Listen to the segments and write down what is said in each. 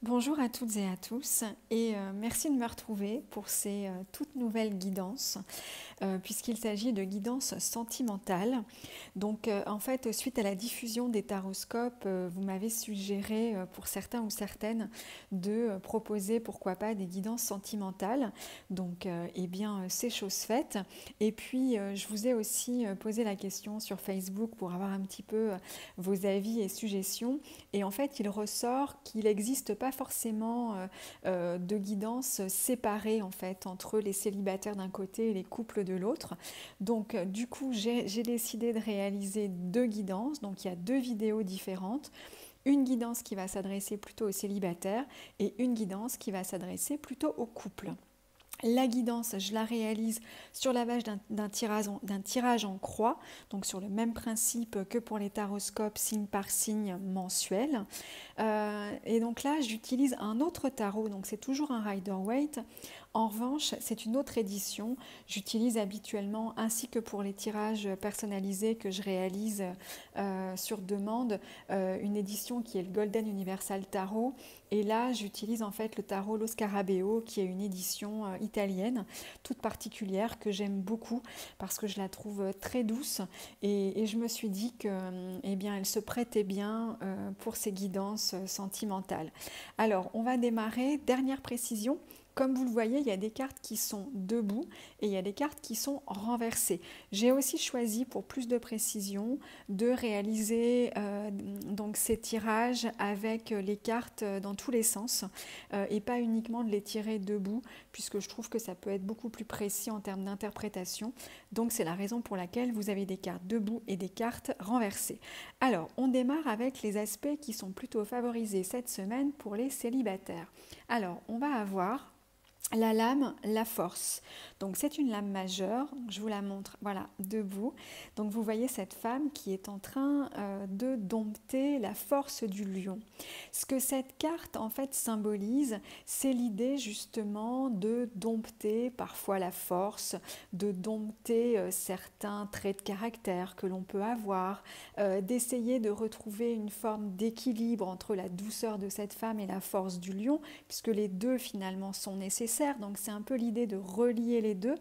Bonjour à toutes et à tous et merci de me retrouver pour ces toutes nouvelles guidances puisqu'il s'agit de guidances sentimentales. Donc en fait suite à la diffusion des taroscopes, vous m'avez suggéré pour certains ou certaines de proposer pourquoi pas des guidances sentimentales. Donc eh bien c'est chose faite. Et puis je vous ai aussi posé la question sur Facebook pour avoir un petit peu vos avis et suggestions. Et en fait, il ressort qu'il n'existe pas forcément de guidance séparée en fait entre les célibataires d'un côté et les couples de l'autre. Donc, du coup, j'ai décidé de réaliser deux guidances. Donc, il y a deux vidéos différentes. Une guidance qui va s'adresser plutôt aux célibataires et une guidance qui va s'adresser plutôt aux couples. La guidance, je la réalise sur la base d'un tirage en croix, donc sur le même principe que pour les taroscopes, signe par signe mensuel. Et donc là, j'utilise un autre tarot, donc c'est toujours un Rider-Waite. En revanche, c'est une autre édition. J'utilise habituellement, ainsi que pour les tirages personnalisés que je réalise sur demande, une édition qui est le Golden Universal Tarot. Et là, j'utilise en fait le tarot Lo Scarabeo, qui est une édition italienne, toute particulière, que j'aime beaucoup parce que je la trouve très douce. Et je me suis dit que, eh bien, elle se prêtait bien pour ces guidances sentimentales. Alors, on va démarrer. Dernière précision. Comme vous le voyez, il y a des cartes qui sont debout et il y a des cartes qui sont renversées. J'ai aussi choisi, pour plus de précision, de réaliser donc ces tirages avec les cartes dans tous les sens et pas uniquement de les tirer debout, puisque je trouve que ça peut être beaucoup plus précis en termes d'interprétation. Donc c'est la raison pour laquelle vous avez des cartes debout et des cartes renversées. Alors, on démarre avec les aspects qui sont plutôt favorisés cette semaine pour les célibataires. Alors, on va avoir la lame, la force. Donc c'est une lame majeure, je vous la montre, voilà, debout. Donc vous voyez cette femme qui est en train de dompter la force du lion. Ce que cette carte en fait symbolise, c'est l'idée justement de dompter parfois la force, de dompter certains traits de caractère que l'on peut avoir, d'essayer de retrouver une forme d'équilibre entre la douceur de cette femme et la force du lion, puisque les deux finalement sont nécessaires. Donc c'est un peu l'idée de relier les deux,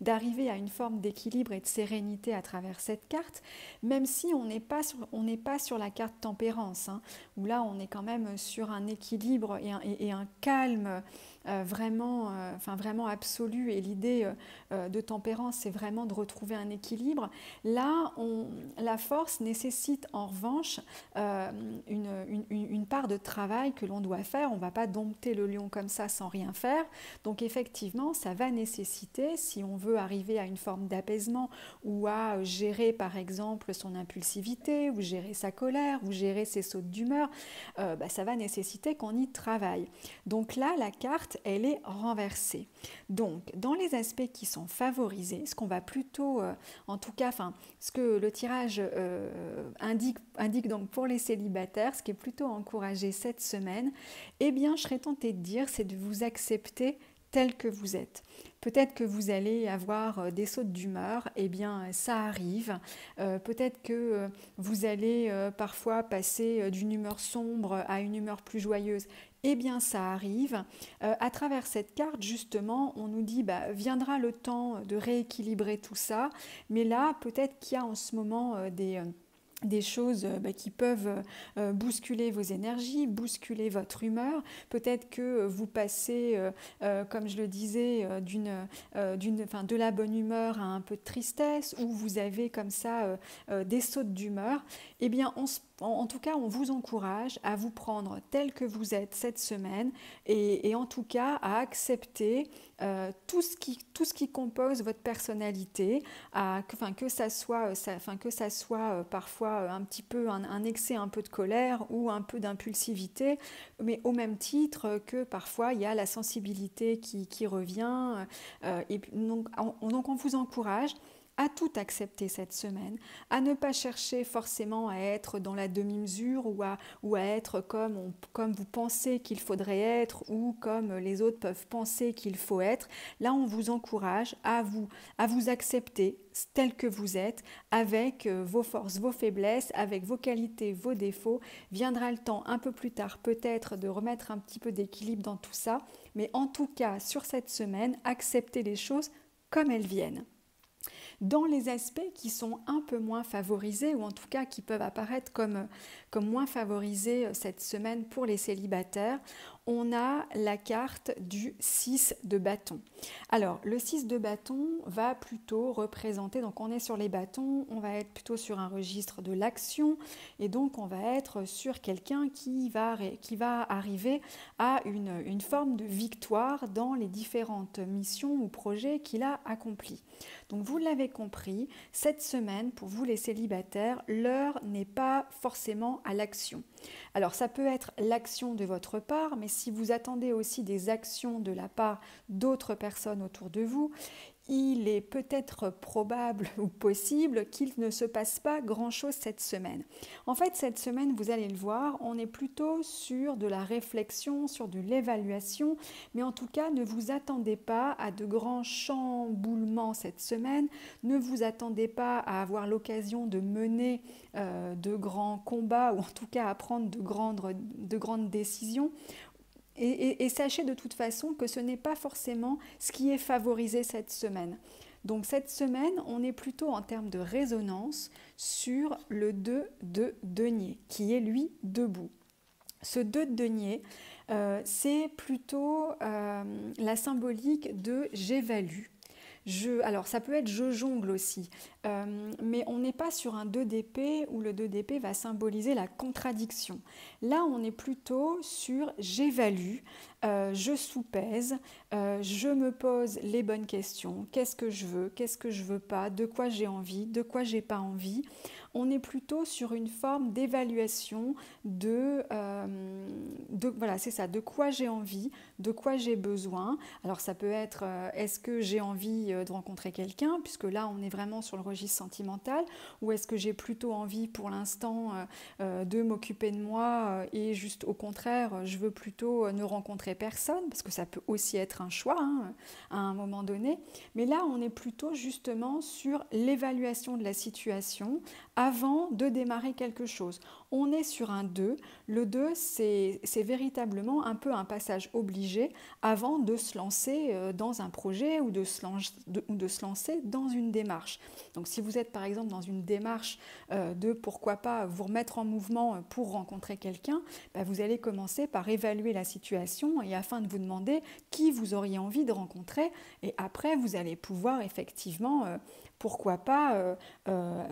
d'arriver à une forme d'équilibre et de sérénité à travers cette carte, même si on n'est pas sur la carte tempérance, hein, où là on est quand même sur un équilibre et un calme vraiment absolu. Et l'idée de tempérance, c'est vraiment de retrouver un équilibre. Là, la force nécessite en revanche une part de travail que l'on doit faire. On ne va pas dompter le lion comme ça sans rien faire. Donc effectivement, ça va nécessiter, si on veut arriver à une forme d'apaisement ou à gérer par exemple son impulsivité, ou gérer sa colère, ou gérer ses sautes d'humeur, ça va nécessiter qu'on y travaille. Donc là, la carte, elle est renversée. Donc, dans les aspects qui sont favorisés, ce qu'on va plutôt, en tout cas, ce que le tirage indique donc pour les célibataires, ce qui est plutôt encouragé cette semaine, eh bien, je serais tentée de dire, c'est de vous accepter tel que vous êtes. Peut-être que vous allez avoir des sautes d'humeur, eh bien ça arrive. Peut-être que vous allez parfois passer d'une humeur sombre à une humeur plus joyeuse. Eh bien ça arrive. À travers cette carte, justement, on nous dit viendra le temps de rééquilibrer tout ça. Mais là, peut-être qu'il y a en ce moment des choses qui peuvent bousculer vos énergies, bousculer votre humeur. Peut-être que vous passez, comme je le disais, de la bonne humeur à un peu de tristesse, ou vous avez comme ça des sautes d'humeur. Eh bien, en tout cas, on vous encourage à vous prendre tel que vous êtes cette semaine et en tout cas à accepter tout ce qui compose votre personnalité, que ça soit parfois un petit peu un excès un peu de colère ou un peu d'impulsivité, mais au même titre que parfois il y a la sensibilité qui revient. Donc on vous encourage à tout accepter cette semaine, à ne pas chercher forcément à être dans la demi-mesure ou à être comme vous pensez qu'il faudrait être ou comme les autres peuvent penser qu'il faut être. Là, on vous encourage à vous accepter tel que vous êtes, avec vos forces, vos faiblesses, avec vos qualités, vos défauts. Viendra le temps un peu plus tard peut-être de remettre un petit peu d'équilibre dans tout ça, mais en tout cas, sur cette semaine, acceptez les choses comme elles viennent. Dans les aspects qui sont un peu moins favorisés, ou en tout cas qui peuvent apparaître comme moins favorisés cette semaine pour les célibataires, on a la carte du 6 de bâton. Alors, le 6 de bâton va plutôt représenter, donc on est sur les bâtons, on va être plutôt sur un registre de l'action, et donc on va être sur quelqu'un qui va arriver à une forme de victoire dans les différentes missions ou projets qu'il a accomplis. Donc vous l'avez compris, cette semaine, pour vous les célibataires, l'heure n'est pas forcément à l'action. Alors ça peut être l'action de votre part, mais si vous attendez aussi des actions de la part d'autres personnes autour de vous, il est peut-être probable ou possible qu'il ne se passe pas grand-chose cette semaine. En fait, cette semaine, vous allez le voir, on est plutôt sur de la réflexion, sur de l'évaluation, mais en tout cas, ne vous attendez pas à de grands chamboulements cette semaine, ne vous attendez pas à avoir l'occasion de mener de grands combats ou en tout cas à prendre de grandes décisions. Et sachez de toute façon que ce n'est pas forcément ce qui est favorisé cette semaine. Donc cette semaine, on est plutôt en termes de résonance sur le 2 de denier, qui est lui debout. Ce 2 de denier, c'est plutôt la symbolique de j'évalue. Alors ça peut être je jongle aussi, mais on n'est pas sur un 2 d'épée où le 2 d'épée va symboliser la contradiction. Là, on est plutôt sur j'évalue, je soupèse, je me pose les bonnes questions, qu'est-ce que je veux pas, de quoi j'ai envie, de quoi j'ai pas envie. On est plutôt sur une forme d'évaluation voilà, c'est ça, de quoi j'ai envie, de quoi j'ai besoin. Alors ça peut être est-ce que j'ai envie de rencontrer quelqu'un, puisque là on est vraiment sur le registre sentimental, ou est-ce que j'ai plutôt envie pour l'instant de m'occuper de moi et juste au contraire je veux plutôt ne rencontrer personne, parce que ça peut aussi être un choix à un moment donné. Mais là on est plutôt justement sur l'évaluation de la situation avant de démarrer quelque chose. On est sur un 2. Le 2, c'est véritablement un peu un passage obligé avant de se lancer dans un projet ou de se lancer dans une démarche. Donc si vous êtes par exemple dans une démarche de pourquoi pas vous remettre en mouvement pour rencontrer quelqu'un, vous allez commencer par évaluer la situation et afin de vous demander qui vous auriez envie de rencontrer, et après vous allez pouvoir effectivement pourquoi pas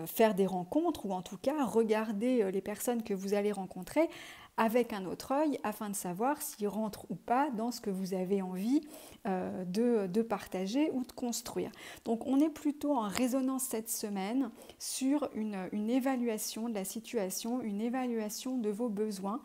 faire des rencontres, ou en tout cas regarder les personnes que vous allez rencontrer avec un autre œil afin de savoir s'ils rentrent ou pas dans ce que vous avez envie de partager ou de construire. Donc on est plutôt en résonance cette semaine sur une évaluation de la situation, une évaluation de vos besoins,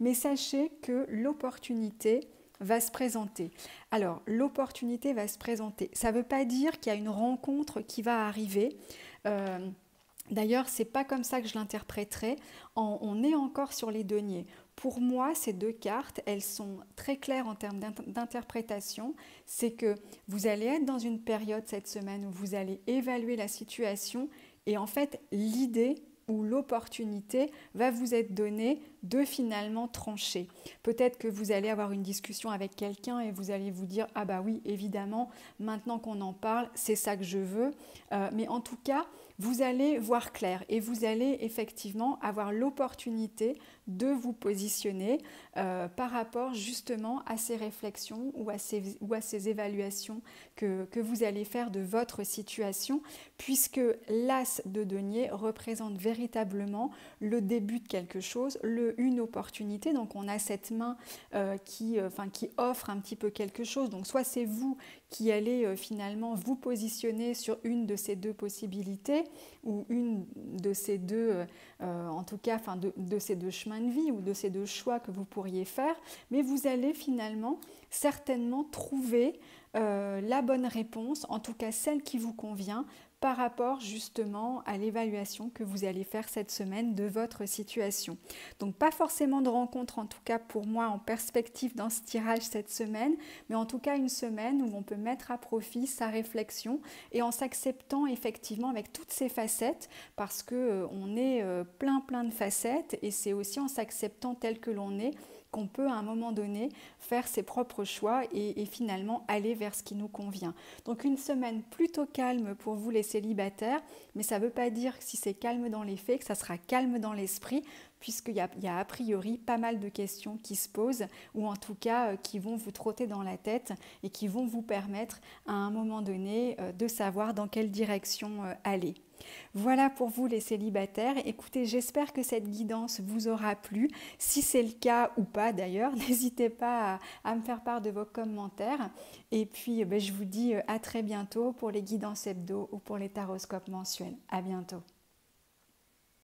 mais sachez que l'opportunité va se présenter. Alors, l'opportunité va se présenter. Ça ne veut pas dire qu'il y a une rencontre qui va arriver. D'ailleurs, ce n'est pas comme ça que je l'interpréterai. On est encore sur les deniers. Pour moi, ces deux cartes, elles sont très claires en termes d'interprétation. C'est que vous allez être dans une période cette semaine où vous allez évaluer la situation, et en fait, l'idée ou l'opportunité va vous être donnée de finalement trancher. Peut-être que vous allez avoir une discussion avec quelqu'un et vous allez vous dire « Ah bah oui, évidemment, maintenant qu'on en parle, c'est ça que je veux. » Mais en tout cas, vous allez voir clair et vous allez effectivement avoir l'opportunité de vous positionner par rapport justement à ces réflexions ou à ces évaluations que vous allez faire de votre situation, puisque l'as de denier représente véritablement le début de quelque chose, une opportunité. Donc on a cette main qui offre un petit peu quelque chose. Donc soit c'est vous qui allez finalement vous positionner sur une de ces deux possibilités ou une de ces deux, en tout cas de ces deux chemins de vie ou de ces deux choix que vous pourriez faire, mais vous allez finalement certainement trouver la bonne réponse, en tout cas celle qui vous convient, par rapport justement à l'évaluation que vous allez faire cette semaine de votre situation. Donc pas forcément de rencontre en tout cas pour moi en perspective dans ce tirage cette semaine, mais en tout cas une semaine où on peut mettre à profit sa réflexion et en s'acceptant effectivement avec toutes ces facettes, parce que on est plein de facettes, et c'est aussi en s'acceptant tel que l'on est qu'on peut à un moment donné faire ses propres choix et finalement aller vers ce qui nous convient. Donc une semaine plutôt calme pour vous les célibataires, mais ça ne veut pas dire que si c'est calme dans les faits, que ça sera calme dans l'esprit, puisqu'il y a a priori pas mal de questions qui se posent, ou en tout cas qui vont vous trotter dans la tête et qui vont vous permettre à un moment donné de savoir dans quelle direction aller. Voilà pour vous les célibataires. Écoutez, j'espère que cette guidance vous aura plu. Si c'est le cas ou pas d'ailleurs, n'hésitez pas à me faire part de vos commentaires. Et puis je vous dis à très bientôt pour les guidances hebdo ou pour les taroscopes mensuels. À bientôt.